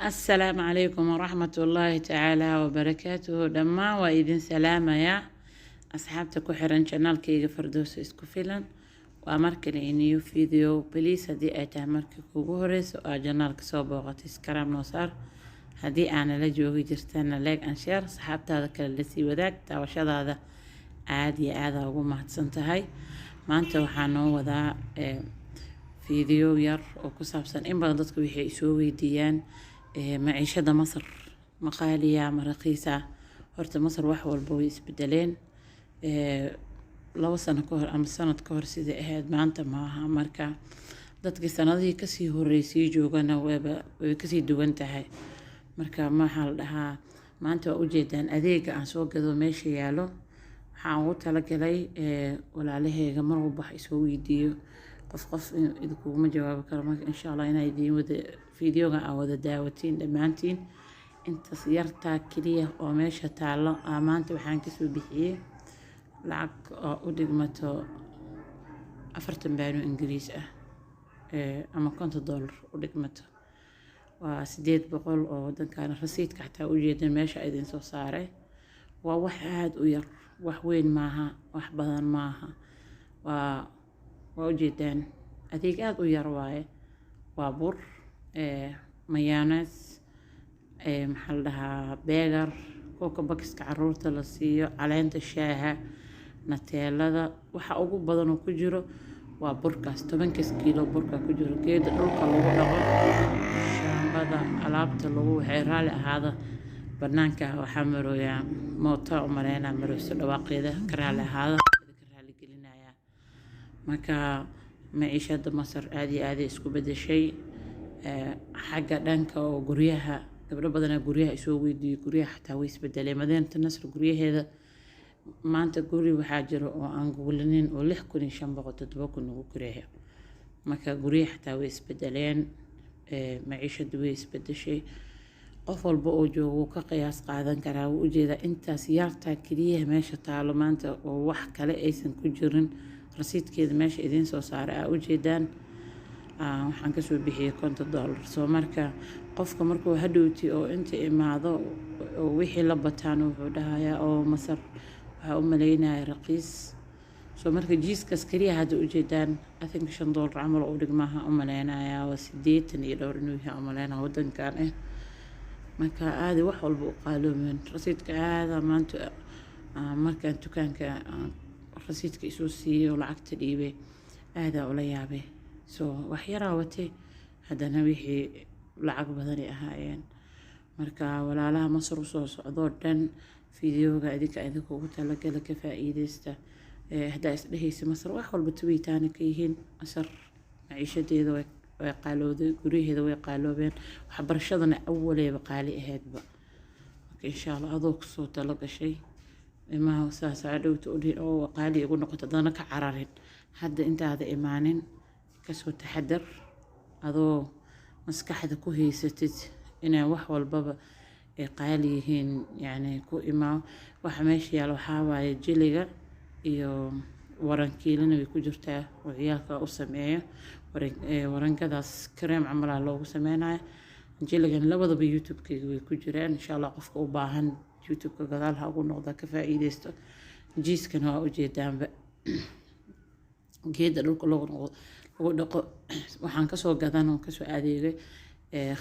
السلام عليكم ورحمة الله تعالى وبركاته. دما وإذن سلامة يا أصحابتا كحران شانالكيغا فردوس اسكو فيلان وأمركن إنيو فيديو بليس هدي أي تامركي كوغو هوريس جانالك سو بوغاتي سكرام نوصار هدي أنا لجوغي جرتانا ليك أنشير صحابتا هذا كلا لسي وداك تاوشاد هذا عادي هذا وقو مهدسنتهاي maanta waxaa noo wadaa فيديو yar oo ku saabsan in badan dadku waxay soo weydiiyaan maciishada Masar maqaaliya ama raqiisa. Horta Masar wax walba way isbedeleen 2 sano ka hor ama sanad ka hor sidii ahayd maanta ma aha. Marka dadkii sanadihii kasii horeysay joogana way kasii duwan tahay. Marka maxaa la dhahaa maanta waa ujeedaan adeega aan soo gado meesha yaalo waxaan ugu talagalay walaalahayga mar walba wax isoo weydiiyo qof idinku jawaabi karo. Marka insha Allah inay idiin wada fiidiyoga aan wada daawatiin dhamaantiin intaas yartaa kaliya oo meesha taalo maanta waxaan ka soo bixiyay lacag oo u dhigmato 40 baan Ingiriis ah ama $50 u dhigmato waa 800 oo wadankan rasiidka xataa u jeedin meesha idin soo saaray waa wax aad u yar wax weyn maaha wax badan maaha waa ujeedaan adeeg aad u yar waaye waa bur mayonnaise maxaa la dhahaa beegar kooka bakiska caruurta la siiyo caleenta shaaha nateelada waxa ugu badan oo ku jiro waa burkaas 10 kiilo burka ku jiro geeda dhulka lagu dhaqo shaambada alaabta lagu xeeraali ahaada banaanka waxaa marooyaa mooto umareena marooso dhawaaqeeda karaali ahaada karaali gelinaya. Marka maciishada Masar aad iyo aad isku bedeshay xagga dhanka oo guryaha gabdho badan guryaha isoo weydiiyay guryaha xataa way isbedeleen Madiinada Nasr guryaheeda maanta guri waxaa jiro oo aan go'lanin oo 6500 ugu guryaha. Marka guryaha xataa way isbedeleen maciishadu way isbedeshay qof walba oo joogo ka qiyaas qaadan karaa u jeeda intaas yarta kaliya meesha taalo maanta oo wax kale aysan ku jirin rasiidkeeda meesha idin soo saaray u jeedaan waxaan ka soo bixiyay $50. soo marka qofka markuu hadhowti oo inta imaado oo wixii la bataan wuxuu dhahayaa oo Masar waxa u maleynaa raqiis. soo marka jiiskas kaliya hada u jeedaan I think $5 amal u dhigmaha u maleynaa waa 80 iyo dhowr inuu yahay u maleynaa wadankan marka aad wax walba u qaaloomeen rasiidka aad maanta markaan dukaanka rasiidka isoo siiyay lacagta dhiibay aad la yaabay soo wax yar watay hadana wixii lacag badan ay ahaayeen. Marka walaalaha Masar soo socdo dhan fiidiyoga idinku ugu talagalay ka faa'iideysta hada isdhehaysa Masar wax walba tuwitaan ka yihiin Masar maciishadeeda way qaalowday guryaheeda way qaaloobeen waxbarashadana awwaleeba qaali ahaydba. Marka insha Allah adoo soo talo gashay ma saasa dhowto oo qaali ugu noqoto dana ka cararin hadda intaada imaanin ka soo taxadar adoo maskaxda ku haysatid inay wax walbaba ay qaali yihiin yani ku imaa waxa meesha yaal waxa waaye jiliga iyo warankiilina way ku jirtaa oo ciyaalka u sameeyo warankadaas kareem camala loogu sameeyay jiligan labadaba YouTube-kayga way ku jiraan insha Allah qofka u baahan YouTube-ka gadaal ha ugu noqda ka faa'iideysto. Jiiskan waa ujeedaanba geeda dhulka lagu dhaqo waxaan ka soo gadan oo ka soo adeegay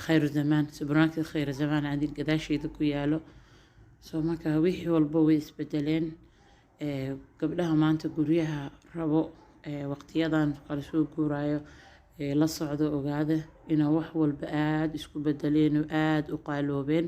khayr zaman supermarket khayr zaman adig gadaasheeda ku yaalo. soo marka wixii walba way isbedeleen gabdhaha maanta guryaha rabo waqtiyadan kala soo guuraayo la socdo ogaada in wax walba aad isku bedeleen oo aad u qaaloobeen